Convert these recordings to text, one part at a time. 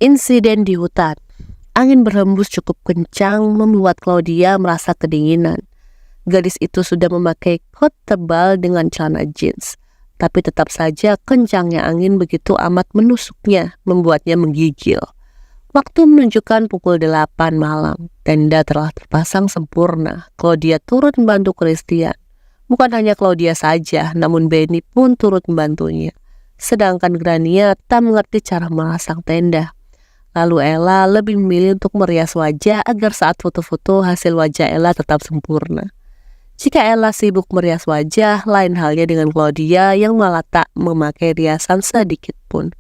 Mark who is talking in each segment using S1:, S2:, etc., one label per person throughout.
S1: Insiden di hutan. Angin berhembus cukup kencang membuat Claudia merasa kedinginan. Gadis itu sudah memakai kot tebal dengan celana jeans. Tapi tetap saja kencangnya angin begitu amat menusuknya, membuatnya menggigil. Waktu menunjukkan pukul 8 malam. Tenda telah terpasang sempurna. Claudia turut membantu Christian. Bukan hanya Claudia saja, namun Benny pun turut membantunya. Sedangkan Grania tak mengerti cara memasang tenda. Lalu Ella lebih memilih untuk merias wajah agar saat foto-foto hasil wajah Ella tetap sempurna. Jika Ella sibuk merias wajah, lain halnya dengan Claudia yang malah tak memakai riasan sedikit pun.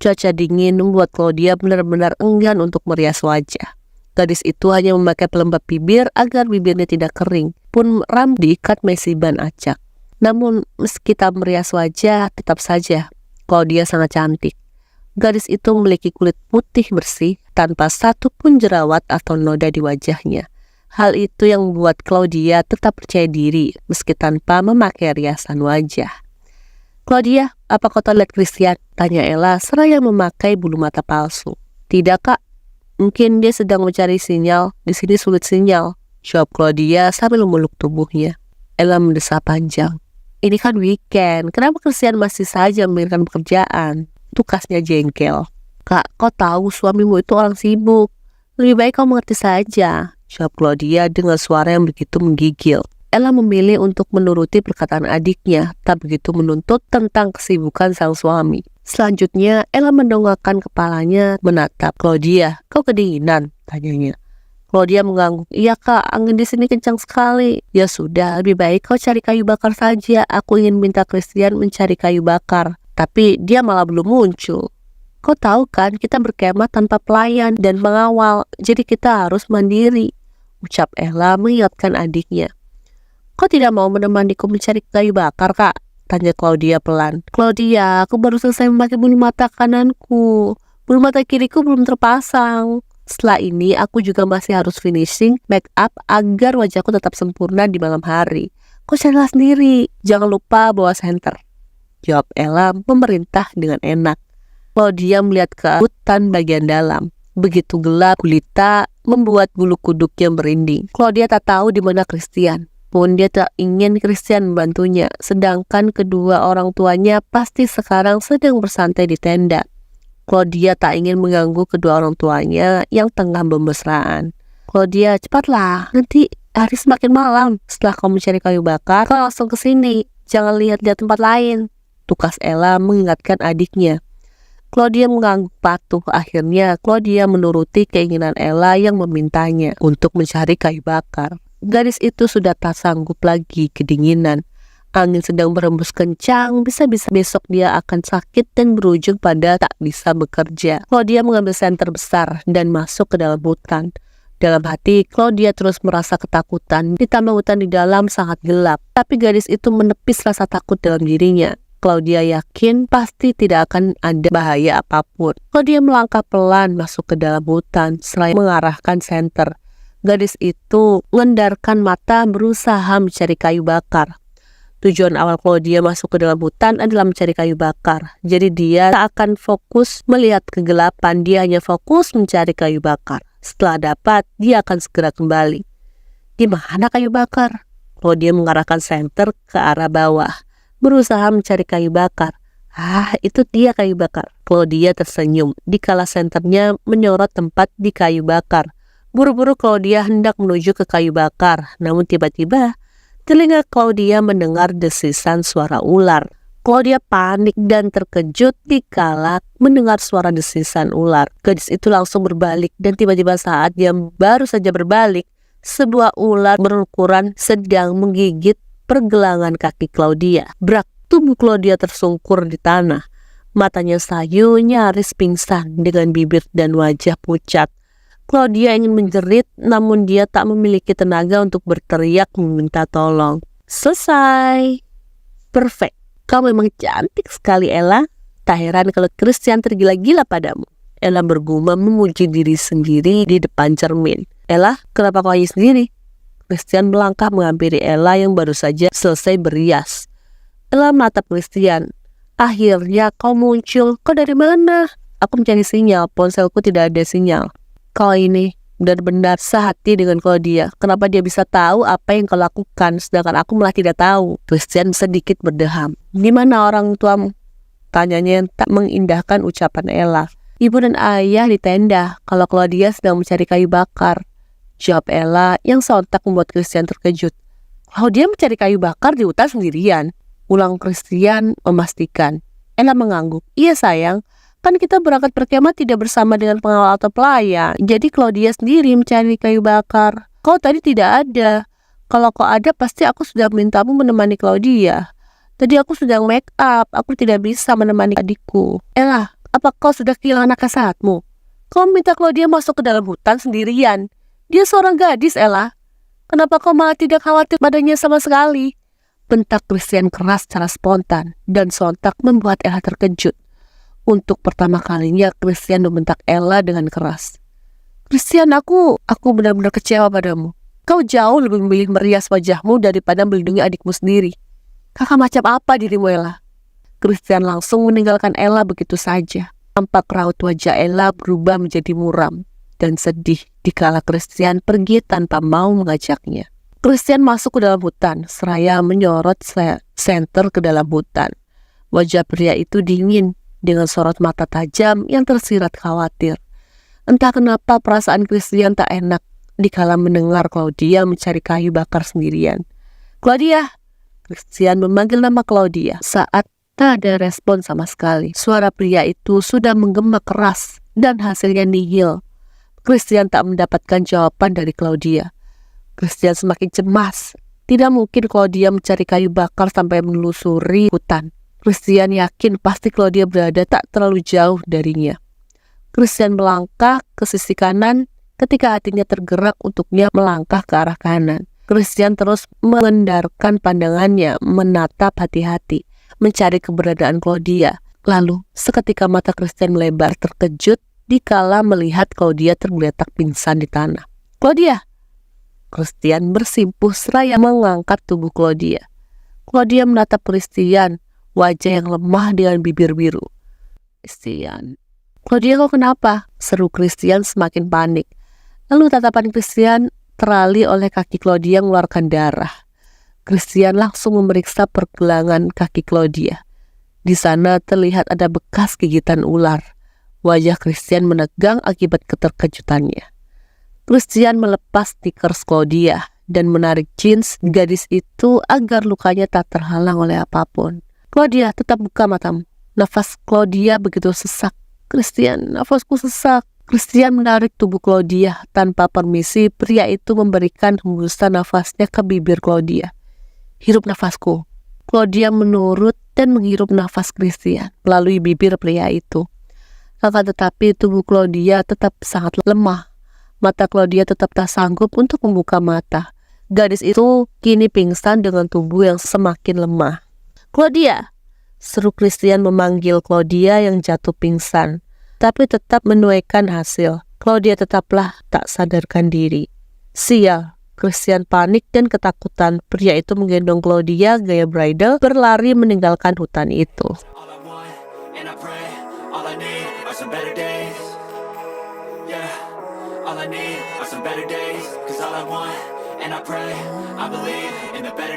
S1: Cuaca dingin membuat Claudia benar-benar enggan untuk merias wajah. Gadis itu hanya memakai pelembab bibir agar bibirnya tidak kering, pun rambut diikat mesiban acak. Namun meski tak merias wajah, tetap saja Claudia sangat cantik. Gadis itu memiliki kulit putih bersih tanpa satu pun jerawat atau noda di wajahnya. Hal itu yang membuat Claudia tetap percaya diri meski tanpa memakai riasan wajah. "Claudia, apa kau lihat Christian?" tanya Ella seraya memakai bulu mata palsu. "Tidak, Kak. Mungkin dia sedang mencari sinyal. Di sini sulit sinyal," jawab Claudia sambil memeluk tubuhnya. Ella mendesah panjang. "Ini kan weekend. Kenapa Christian masih saja memikirkan pekerjaan?" Tukasnya jengkel. "Kak, kau tahu suamimu itu orang sibuk. Lebih baik kau mengerti saja," jawab Claudia dengan suara yang begitu menggigil. Ella memilih untuk menuruti perkataan adiknya, tak begitu menuntut tentang kesibukan sang suami. Selanjutnya, Ella mendongakkan kepalanya menatap Claudia. "Kau kedinginan?" tanyanya. Claudia mengangguk. "Iya Kak, angin di sini kencang sekali." "Ya sudah, lebih baik kau cari kayu bakar saja. Aku ingin minta Christian mencari kayu bakar. Tapi dia malah belum muncul. Kau tahu kan, kita berkemah tanpa pelayan dan mengawal, jadi kita harus mandiri," ucap Ella mengingatkan adiknya. "Kau tidak mau menemaniku mencari kayu bakar, Kak?" tanya Claudia pelan. "Claudia, aku baru selesai memakai bulu mata kananku. Bulu mata kiriku belum terpasang. Setelah ini, aku juga masih harus finishing make up agar wajahku tetap sempurna di malam hari. Kau carilah sendiri, jangan lupa bawa senter," jawab Ella memerintah dengan enak. Claudia melihat ke hutan bagian dalam. Begitu gelap gulita membuat bulu kuduknya merinding. Claudia tak tahu di mana Christian. Pun dia tak ingin Christian membantunya. Sedangkan kedua orang tuanya pasti sekarang sedang bersantai di tenda. Claudia tak ingin mengganggu kedua orang tuanya yang tengah bermesraan. "Claudia, cepatlah. Nanti hari semakin malam. Setelah kau mencari kayu bakar, kau langsung ke sini. Jangan lihat-lihat tempat lain," tukas Ella mengingatkan adiknya. Claudia mengangguk patuh. Akhirnya Claudia menuruti keinginan Ella yang memintanya untuk mencari kayu bakar. Gadis itu sudah tak sanggup lagi kedinginan. Angin sedang berhembus kencang, bisa-bisa besok dia akan sakit dan berujung pada tak bisa bekerja. Claudia mengambil senter besar dan masuk ke dalam hutan. Dalam hati, Claudia terus merasa ketakutan, ditambah hutan di dalam sangat gelap. Tapi gadis itu menepis rasa takut dalam dirinya. Claudia yakin pasti tidak akan ada bahaya apapun. Claudia melangkah pelan masuk ke dalam hutan, seraya mengarahkan senter. Gadis itu mengendarkan mata berusaha mencari kayu bakar. Tujuan awal Claudia masuk ke dalam hutan adalah mencari kayu bakar. Jadi dia tak akan fokus melihat kegelapan, dia hanya fokus mencari kayu bakar. Setelah dapat, dia akan segera kembali. "Di mana kayu bakar?" Claudia mengarahkan senter ke arah bawah, berusaha mencari kayu bakar. "Ah, itu dia kayu bakar." Claudia tersenyum dikala senternya menyorot tempat di kayu bakar. Buru-buru Claudia hendak menuju ke kayu bakar, namun tiba-tiba telinga Claudia mendengar desisan suara ular. Claudia panik dan terkejut dikala mendengar suara desisan ular. Gadis itu langsung berbalik dan tiba-tiba saat dia baru saja berbalik, sebuah ular berukuran sedang menggigit pergelangan kaki Claudia. Brak, tubuh Claudia tersungkur di tanah. Matanya sayu nyaris pingsan dengan bibir dan wajah pucat. Claudia ingin menjerit, namun dia tak memiliki tenaga untuk berteriak meminta tolong. "Selesai. Perfect. Kau memang cantik sekali, Ella. Tak heran kalau Christian tergila-gila padamu." Ella bergumam memuji diri sendiri di depan cermin. "Ella, kenapa kau hanya sendiri?" Christian melangkah menghampiri Ella yang baru saja selesai berias. Ella menatap Christian. "Akhirnya kau muncul. Kau dari mana?" Aku mencari sinyal, ponselku tidak ada sinyal. Kau ini benar-benar sehati dengan Claudia. Kenapa dia bisa tahu apa yang kau lakukan, sedangkan aku malah tidak tahu? Christian sedikit berdeham. Di mana orang tuamu? Tanyanya yang tak mengindahkan ucapan Ella. Ibu dan ayah di tenda, kalau Claudia sedang mencari kayu bakar. Jawab Ella yang sontak membuat Christian terkejut. Claudia mencari kayu bakar di hutan sendirian? Ulang Christian memastikan. Ella mengangguk. Iya sayang, kan kita berangkat berkemah tidak bersama dengan pengawal atau pelayan. Jadi Claudia sendiri mencari kayu bakar. Kau tadi tidak ada. Kalau kau ada pasti aku sudah mintamu menemani Claudia. Tadi aku sedang make up, aku tidak bisa menemani adikku. Ella, apa kau sudah kehilangan akal sehatmu? Kau minta Claudia masuk ke dalam hutan sendirian. Dia seorang gadis, Ella. Kenapa kau malah tidak khawatir padanya sama sekali? Bentak Christian keras secara spontan dan sontak membuat Ella terkejut. Untuk pertama kalinya Christian membentak Ella dengan keras. Christian, aku benar-benar kecewa padamu. Kau jauh lebih memilih merias wajahmu daripada melindungi adikmu sendiri. Kakak macam apa dirimu, Ella? Christian langsung meninggalkan Ella begitu saja. Tampak raut wajah Ella berubah menjadi muram dan sedih dikala Christian pergi tanpa mau mengajaknya. Christian masuk ke dalam hutan, seraya menyorot senter ke dalam hutan. Wajah pria itu dingin dengan sorot mata tajam yang tersirat khawatir. Entah kenapa perasaan Christian tak enak dikala mendengar Claudia mencari kayu bakar sendirian. Claudia! Christian memanggil nama Claudia saat tak ada respon sama sekali. Suara pria itu sudah menggema keras dan hasilnya nihil. Christian tak mendapatkan jawaban dari Claudia. Christian semakin cemas. Tidak mungkin Claudia mencari kayu bakar sampai menelusuri hutan. Christian yakin pasti Claudia berada tak terlalu jauh darinya. Christian melangkah ke sisi kanan ketika hatinya tergerak untuknya melangkah ke arah kanan. Christian terus mengendarkan pandangannya, menatap hati-hati, mencari keberadaan Claudia. Lalu, seketika mata Christian melebar terkejut dikala melihat Claudia tergeletak pingsan di tanah. Claudia! Christian bersimpuh seraya mengangkat tubuh Claudia. Claudia menatap Christian, wajah yang lemah dengan bibir biru. Christian. Claudia, kau kenapa? Seru Christian semakin panik. Lalu tatapan Christian teralih oleh kaki Claudia mengeluarkan darah. Christian langsung memeriksa pergelangan kaki Claudia. Di sana terlihat ada bekas gigitan ular. Wajah Christian menegang akibat keterkejutannya. Christian melepas sneakers Claudia dan menarik jeans gadis itu agar lukanya tak terhalang oleh apapun. Claudia, tetap buka matamu. Nafas Claudia begitu sesak. Christian, nafasku sesak. Christian menarik tubuh Claudia. Tanpa permisi, pria itu memberikan hembusan nafasnya ke bibir Claudia. Hirup nafasku. Claudia menurut dan menghirup nafas Christian melalui bibir pria itu. Akan tetapi tubuh Claudia tetap sangat lemah. Mata Claudia tetap tak sanggup untuk membuka mata. Gadis itu kini pingsan dengan tubuh yang semakin lemah. Claudia! Seru Christian memanggil Claudia yang jatuh pingsan. Tapi tetap menuaikan hasil. Claudia tetaplah tak sadarkan diri. Sial, Christian panik dan ketakutan. Pria itu menggendong Claudia gaya bridal berlari meninggalkan hutan itu. All I need are some better days, 'cause all I want, and I pray, I believe in the better